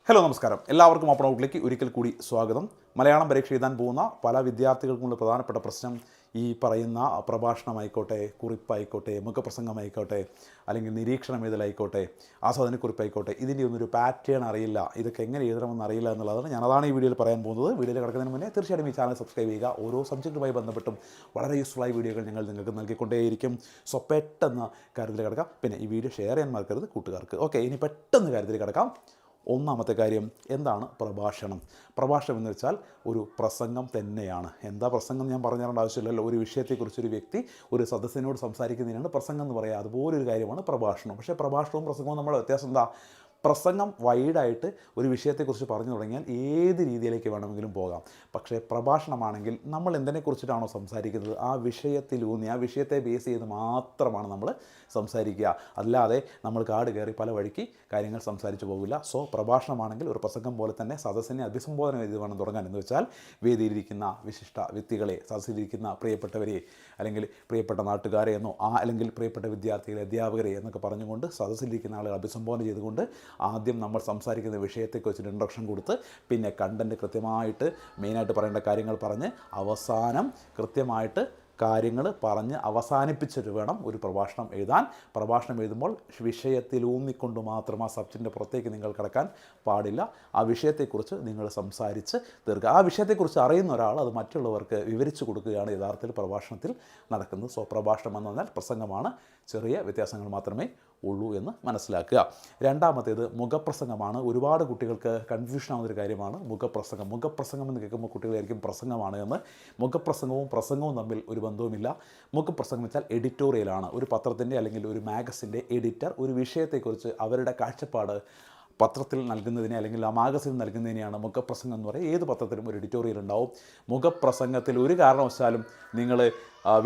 Hello നമസ്കാരം, എല്ലാവർക്കും open ഔട്ടിലേക്ക് ഒരിക്കൽ കൂടി സ്വാഗതം. മലയാളം പരീക്ഷ എഴുതാൻ പോകുന്ന പല വിദ്യാർത്ഥികൾക്കുള്ള പ്രധാനപ്പെട്ട പ്രശ്നം ഈ പറയുന്ന പ്രഭാഷണമായിക്കോട്ടെ, കുറിപ്പായിക്കോട്ടെ, മുഖപ്രസംഗമായിക്കോട്ടെ, അല്ലെങ്കിൽ നിരീക്ഷണം എഴുതലായിക്കോട്ടെ, ആസ്വാദനക്കുറിപ്പായിക്കോട്ടെ, ഇതിൻ്റെ ഒന്നൊരു പാറ്റേൺ അറിയില്ല, ഇതൊക്കെ എങ്ങനെ എഴുതണമെന്ന് അറിയില്ല എന്നുള്ളതാണ്. അതാണ് ഈ വീഡിയോയിൽ പറയാൻ പോകുന്നത്. വീഡിയോയിൽ കിടക്കുന്നതിന് മുന്നേ തീർച്ചയായിട്ടും ഈ ചാനൽ സബ്സ്ക്രൈബ് ചെയ്യുക. ഓരോ സബ്ജക്റ്റുമായി ബന്ധപ്പെട്ടും വളരെ യൂസ്ഫുള്ളായ വീഡിയോകൾ ഞങ്ങൾ നിങ്ങൾക്ക് നൽകിക്കൊണ്ടേയിരിക്കും. സോ പെട്ടെന്ന് കാര്യത്തിൽ കിടക്കാം. പിന്നെ ഈ വീഡിയോ ഷെയർ ചെയ്യാൻ മറക്കരുത് കൂട്ടുകാർക്ക്. ഓക്കെ, ഇനി പെട്ടെന്ന് കാര്യത്തിൽ കിടക്കാം. ഒന്നാമത്തെ കാര്യം, എന്താണ് പ്രഭാഷണം? പ്രഭാഷണം എന്ന് വെച്ചാൽ ഒരു പ്രസംഗം തന്നെയാണ്. എന്താ പ്രസംഗം ഞാൻ പറഞ്ഞു തരേണ്ട ആവശ്യമില്ലല്ലോ. ഒരു വിഷയത്തെക്കുറിച്ചൊരു വ്യക്തി ഒരു സദസ്സിനോട് സംസാരിക്കുന്നതിനാണ് പ്രസംഗം എന്ന് പറയുക. അതുപോലൊരു കാര്യമാണ് പ്രഭാഷണം. പക്ഷേ പ്രഭാഷണവും പ്രസംഗവും നമ്മുടെ വ്യത്യാസം എന്താ? പ്രസംഗം വൈഡായിട്ട് ഒരു വിഷയത്തെക്കുറിച്ച് പറഞ്ഞു തുടങ്ങിയാൽ ഏത് രീതിയിലേക്ക് വേണമെങ്കിലും പോകാം. പക്ഷേ പ്രഭാഷണമാണെങ്കിൽ നമ്മൾ എന്തിനെക്കുറിച്ചിട്ടാണോ സംസാരിക്കുന്നത് ആ വിഷയത്തിലൂന്നി ആ വിഷയത്തെ ബേസ് ചെയ്ത് മാത്രമാണ് നമ്മൾ സംസാരിക്കുക. അല്ലാതെ നമ്മൾ കാട് കയറി പല വഴിക്ക് കാര്യങ്ങൾ സംസാരിച്ചു പോകില്ല. സോ പ്രഭാഷണമാണെങ്കിൽ ഒരു പ്രസംഗം പോലെ തന്നെ സദസ്സിനെ അഭിസംബോധന ചെയ്ത് വേണം തുടങ്ങാൻ. എന്ന് വെച്ചാൽ വേദിയിലിരിക്കുന്ന വിശിഷ്ട വ്യക്തികളെ, സദസ്സിലിരിക്കുന്ന പ്രിയപ്പെട്ടവരെ, അല്ലെങ്കിൽ പ്രിയപ്പെട്ട നാട്ടുകാരെ എന്നോ അല്ലെങ്കിൽ പ്രിയപ്പെട്ട വിദ്യാർത്ഥികളെ, അധ്യാപകരെ എന്നൊക്കെ പറഞ്ഞുകൊണ്ട് സദസ്സിലിരിക്കുന്ന ആളുകൾ അഭിസംബോധന ചെയ്തുകൊണ്ട് ആദ്യം നമ്മൾ സംസാരിക്കുന്ന വിഷയത്തെക്കുറിച്ച് ഇൻട്രൊഡക്ഷൻ കൊടുത്ത് പിന്നെ കണ്ടൻറ്റ് കൃത്യമായിട്ട് മെയിനായിട്ട് പറയേണ്ട കാര്യങ്ങൾ പറഞ്ഞ് അവസാനം കൃത്യമായിട്ട് കാര്യങ്ങൾ പറഞ്ഞ് അവസാനിപ്പിച്ചിട്ട് വേണം ഒരു പ്രഭാഷണം എഴുതാൻ. പ്രഭാഷണം എഴുതുമ്പോൾ വിഷയത്തിലൂന്നിക്കൊണ്ട് മാത്രം ആ സബ്ജക്റ്റിൻ്റെ പുറത്തേക്ക് നിങ്ങൾ കിടക്കാൻ പാടില്ല. ആ വിഷയത്തെക്കുറിച്ച് നിങ്ങൾ സംസാരിച്ച് തീർക്കുക. ആ വിഷയത്തെക്കുറിച്ച് അറിയുന്ന ഒരാൾ അത് മറ്റുള്ളവർക്ക് വിവരിച്ചു കൊടുക്കുകയാണ് യഥാർത്ഥത്തിൽ പ്രഭാഷണത്തിൽ നടക്കുന്നത്. സോ പ്രഭാഷണം എന്ന് പറഞ്ഞാൽ പ്രസംഗമാണ്. ചെറിയ വ്യത്യാസങ്ങൾ മാത്രമേ ഉള്ളൂ എന്ന് മനസ്സിലാക്കുക. രണ്ടാമത്തേത് മുഖപ്രസംഗമാണ്. ഒരുപാട് കുട്ടികൾക്ക് കൺഫ്യൂഷൻ ആവുന്നൊരു കാര്യമാണ് മുഖപ്രസംഗം. മുഖപ്രസംഗം എന്ന് കേൾക്കുമ്പോൾ കുട്ടികളായിരിക്കും പ്രസംഗമാണ് എന്ന്. മുഖപ്രസംഗവും പ്രസംഗവും തമ്മിൽ ഒരു ബന്ധവുമില്ല. മുഖപ്രസംഗം വെച്ചാൽ എഡിറ്റോറിയലാണ്. ഒരു പത്രത്തിൻ്റെ അല്ലെങ്കിൽ ഒരു മാഗസിൻ്റെ എഡിറ്റർ ഒരു വിഷയത്തെക്കുറിച്ച് അവരുടെ കാഴ്ചപ്പാട് പത്രത്തിൽ നൽകുന്നതിനെ അല്ലെങ്കിൽ ആ മാഗസിനിൽ നൽകുന്നതിനെയാണ് മുഖപ്രസംഗം എന്ന് പറയുക. ഏത് പത്രത്തിലും ഒരു എഡിറ്റോറിയൽ ഉണ്ടാവും. മുഖപ്രസംഗത്തിൽ ഒരു കാരണവശാലും നിങ്ങൾ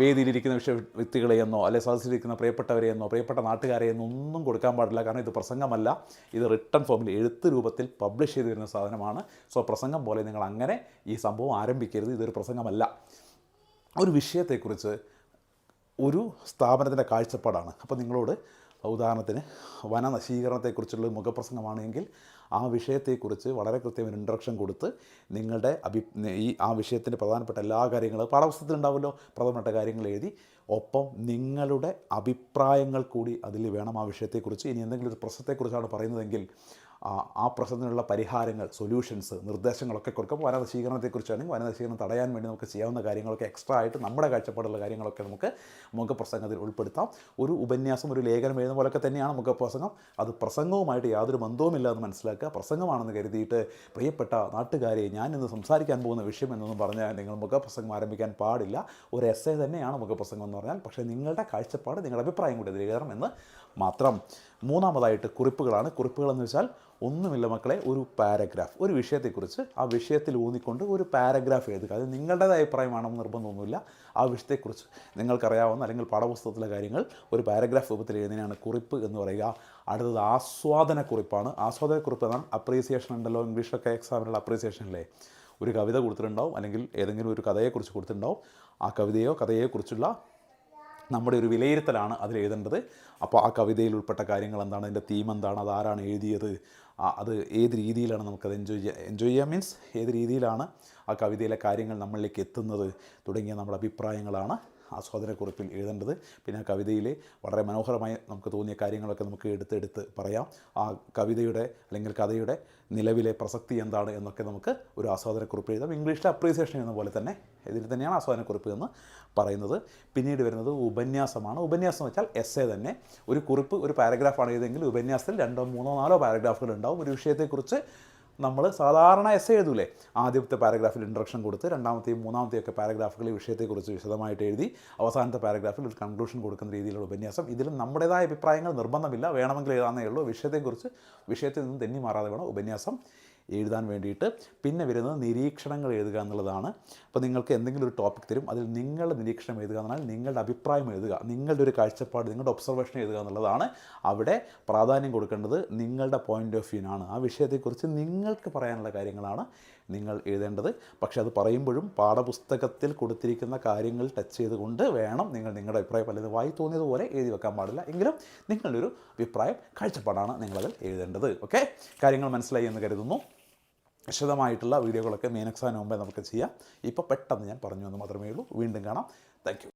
വേദിയിലിരിക്കുന്ന വ്യക്തികളെയെന്നോ അല്ലെങ്കിൽ സദസ്സിലിരിക്കുന്ന പ്രിയപ്പെട്ടവരെയെന്നോ പ്രിയപ്പെട്ട നാട്ടുകാരെയെന്നോ ഒന്നും കൊടുക്കാൻ പാടില്ല. കാരണം ഇത് പ്രസംഗമല്ല, ഇത് റിട്ടൺ ഫോമിൽ എഴുത്ത് രൂപത്തിൽ പബ്ലിഷ് ചെയ്ത് വരുന്ന സാധനമാണ്. സോ പ്രസംഗം പോലെ നിങ്ങൾ അങ്ങനെ ഈ സംഭവം ആരംഭിക്കരുത്. ഇതൊരു പ്രസംഗമല്ല. ഒരു വിഷയത്തെക്കുറിച്ച് ഒരു സ്ഥാപനത്തിൻ്റെ കാഴ്ചപ്പാടാണ്. അപ്പോൾ നിങ്ങളോട് ഉദാഹരണത്തിന് വനനശീകരണത്തെക്കുറിച്ചുള്ള മുഖപ്രസംഗമാണെങ്കിൽ ആ വിഷയത്തെക്കുറിച്ച് വളരെ കൃത്യമായ ഇൻട്രൊഡക്ഷൻ കൊടുത്ത് നിങ്ങളുടെ ആ വിഷയത്തിൻ്റെ പ്രധാനപ്പെട്ട എല്ലാ കാര്യങ്ങളും പാഠപുസ്തകത്തിലുണ്ടാവുമല്ലോ, പ്രധാനപ്പെട്ട കാര്യങ്ങൾ എഴുതി ഒപ്പം നിങ്ങളുടെ അഭിപ്രായങ്ങൾ കൂടി അതിൽ വേണം ആ വിഷയത്തെക്കുറിച്ച്. ഇനി എന്തെങ്കിലും ഒരു പ്രശ്നത്തെക്കുറിച്ചാണ് പറയുന്നതെങ്കിൽ ആ പ്രശ്നത്തിനുള്ള പരിഹാരങ്ങൾ, സൊല്യൂഷൻസ്, നിർദ്ദേശങ്ങളൊക്കെ കൊടുക്കും. വനനശീകരണത്തെക്കുറിച്ചാണെങ്കിൽ വനനശീകരണം തടയാൻ വേണ്ടി നമുക്ക് ചെയ്യാവുന്ന കാര്യങ്ങളൊക്കെ എക്സ്ട്രാ ആയിട്ട് നമ്മുടെ കാഴ്ചപ്പാടുള്ള കാര്യങ്ങളൊക്കെ നമുക്ക് മുഖപ്രസംഗത്തിൽ ഉൾപ്പെടുത്താം. ഒരു ഉപന്യാസം, ഒരു ലേഖനം എഴുതുന്ന പോലൊക്കെ തന്നെയാണ് മുഖപ്രസംഗം. അത് പ്രസംഗവുമായിട്ട് യാതൊരു ബന്ധവുമില്ല എന്ന് മനസ്സിലാക്കുക. പ്രസംഗമാണെന്ന് കരുതിയിട്ട് പ്രിയപ്പെട്ട നാട്ടുകാരെ ഞാൻ ഇന്ന് സംസാരിക്കാൻ പോകുന്ന വിഷയം എന്നൊന്നും പറഞ്ഞാൽ നിങ്ങൾ മുഖപ്രസംഗം ആരംഭിക്കാൻ പാടില്ല. ഒരു എസ്സേ തന്നെയാണ് മുഖപ്രസംഗം എന്ന് പറഞ്ഞാൽ. പക്ഷേ നിങ്ങളുടെ കാഴ്ചപ്പാട്, നിങ്ങളുടെ അഭിപ്രായം കൂടി അതിൽ എഴുതണം എന്ന് മാത്രം. മൂന്നാമതായിട്ട് കുറിപ്പുകളാണ്. കുറിപ്പുകളെന്ന് വെച്ചാൽ ഒന്നുമില്ല മക്കളെ, ഒരു പാരഗ്രാഫ്, ഒരു വിഷയത്തെക്കുറിച്ച് ആ വിഷയത്തിൽ ഊന്നിക്കൊണ്ട് ഒരു പാരഗ്രാഫ് എഴുതുക. അത് നിങ്ങളുടേതായ അഭിപ്രായമാണെന്ന് നിർബന്ധമൊന്നുമില്ല. ആ വിഷയത്തെക്കുറിച്ച് നിങ്ങൾക്കറിയാവുന്ന അല്ലെങ്കിൽ പാഠപുസ്തകത്തിലെ കാര്യങ്ങൾ ഒരു പാരഗ്രാഫ് രൂപത്തിൽ എഴുതുന്നതിനാണ് കുറിപ്പ് എന്ന് പറയുക. അടുത്തത് ആസ്വാദനക്കുറിപ്പാണ്. ആസ്വാദനക്കുറിപ്പ് എന്നാൽ അപ്രീസിയേഷൻ ഉണ്ടല്ലോ, ഇംഗ്ലീഷിലൊക്കെ എക്സാമിനുള്ള അപ്രീസിയേഷനിലെ ഒരു കവിത കൊടുത്തിട്ടുണ്ടാവും അല്ലെങ്കിൽ ഏതെങ്കിലും ഒരു കഥയെക്കുറിച്ച് കൊടുത്തിട്ടുണ്ടാവും. ആ കവിതയോ കഥയെക്കുറിച്ചുള്ള നമ്മുടെ ഒരു വിലയിരുത്തലാണ് അതിൽ എഴുതേണ്ടത്. അപ്പോൾ ആ കവിതയിൽ ഉൾപ്പെട്ട കാര്യങ്ങൾ എന്താണ്, അതിൻ്റെ തീം എന്താണ്, അതാരാണ് എഴുതിയത്, അത് ഏത് രീതിയിലാണ് നമുക്കത് എൻജോയ് ചെയ്യുക മീൻസ് ഏത് രീതിയിലാണ് ആ കവിതയിലെ കാര്യങ്ങൾ നമ്മളിലേക്ക് എത്തുന്നത് തുടങ്ങിയ നമ്മുടെ അഭിപ്രായങ്ങളാണ് ആസ്വാദനക്കുറിപ്പിൽ എഴുതേണ്ടത്. പിന്നെ ആ കവിതയിൽ വളരെ മനോഹരമായി നമുക്ക് തോന്നിയ കാര്യങ്ങളൊക്കെ നമുക്ക് എടുത്ത് പറയാം. ആ കവിതയുടെ അല്ലെങ്കിൽ കഥയുടെ നിലവിലെ പ്രസക്തി എന്താണ് എന്നൊക്കെ നമുക്ക് ഒരു ആസ്വാദനക്കുറിപ്പ് എഴുതാം. ഇംഗ്ലീഷിലെ അപ്രീസിയേഷൻ എന്ന പോലെ തന്നെ ഇതിൽ തന്നെയാണ് ആസ്വാദനക്കുറിപ്പ് എന്ന് പറയുന്നത്. പിന്നീട് വരുന്നത് ഉപന്യാസമാണ്. ഉപന്യാസം വെച്ചാൽ എസ്സേ തന്നെ. ഒരു കുറിപ്പ്, ഒരു പാരഗ്രാഫാണ് എഴുതെങ്കിൽ ഉപന്യാസത്തിൽ 2, 3, 4 പാരഗ്രാഫുകൾ ഉണ്ടാവും. ഒരു വിഷയത്തെക്കുറിച്ച് നമ്മൾ സാധാരണ എസ്സേ എഴുതൂലേ, ആദ്യത്തെ പാരഗ്രാഫിൽ ഇൻട്രൊഡക്ഷൻ കൊടുത്ത് രണ്ടാമത്തെയും മൂന്നാമത്തെയും ഒക്കെ പാരഗ്രാഫുകൾ ഈ വിഷയത്തെക്കുറിച്ച് വിശദമായിട്ട് എഴുതി അവസാനത്തെ പാരഗ്രാഫിൽ ഒരു കൺക്ലൂഷൻ കൊടുക്കുന്ന രീതിയിലുള്ള ഉപന്യാസം. ഇതിലും നമ്മുടേതായ അഭിപ്രായങ്ങൾ നിർബന്ധമില്ല, വേണമെങ്കിൽ എഴുതാനേ ഉള്ളൂ. വിഷയത്തിൽ നിന്ന് തെന്നി മാറാതെ വേണം ഉപന്യാസം എഴുതാൻ വേണ്ടിയിട്ട്. പിന്നെ വരുന്നത് നിരീക്ഷണങ്ങൾ എഴുതുക എന്നുള്ളതാണ്. അപ്പോൾ നിങ്ങൾക്ക് എന്തെങ്കിലും ഒരു ടോപ്പിക് തരും, അതിൽ നിങ്ങളുടെ നിരീക്ഷണം എഴുതുക എന്ന് പറഞ്ഞാൽ നിങ്ങളുടെ അഭിപ്രായം എഴുതുക, നിങ്ങളുടെ ഒരു കാഴ്ചപ്പാട്, നിങ്ങളുടെ ഒബ്സർവേഷൻ എഴുതുക എന്നുള്ളതാണ്. അവിടെ പ്രാധാന്യം കൊടുക്കേണ്ടത് നിങ്ങളുടെ പോയിൻ്റ് ഓഫ് വ്യൂവിനാണ്. ആ വിഷയത്തെക്കുറിച്ച് നിങ്ങൾക്ക് പറയാനുള്ള കാര്യങ്ങളാണ് നിങ്ങൾ എഴുതേണ്ടത്. പക്ഷേ അത് പറയുമ്പോഴും പാഠപുസ്തകത്തിൽ കൊടുത്തിരിക്കുന്ന കാര്യങ്ങൾ ടച്ച് ചെയ്തുകൊണ്ട് വേണം നിങ്ങൾ നിങ്ങളുടെ അഭിപ്രായം. പലതും വായി തോന്നിയതുപോലെ എഴുതി വെക്കാൻ പാടില്ല. എങ്കിലും നിങ്ങളുടെ ഒരു അഭിപ്രായം, കാഴ്ചപ്പാടാണ് നിങ്ങളതിൽ എഴുതേണ്ടത്. ഓക്കെ, കാര്യങ്ങൾ മനസ്സിലായി എന്ന് കരുതുന്നു. വിശദമായിട്ടുള്ള വീഡിയോകളൊക്കെ മെയിൻ എക്സാമിന് മുമ്പേ നമുക്ക് ചെയ്യാം. ഇപ്പോൾ പെട്ടെന്ന് ഞാൻ പറഞ്ഞു എന്ന് മാത്രമേ ഉള്ളൂ. വീണ്ടും കാണാം. താങ്ക്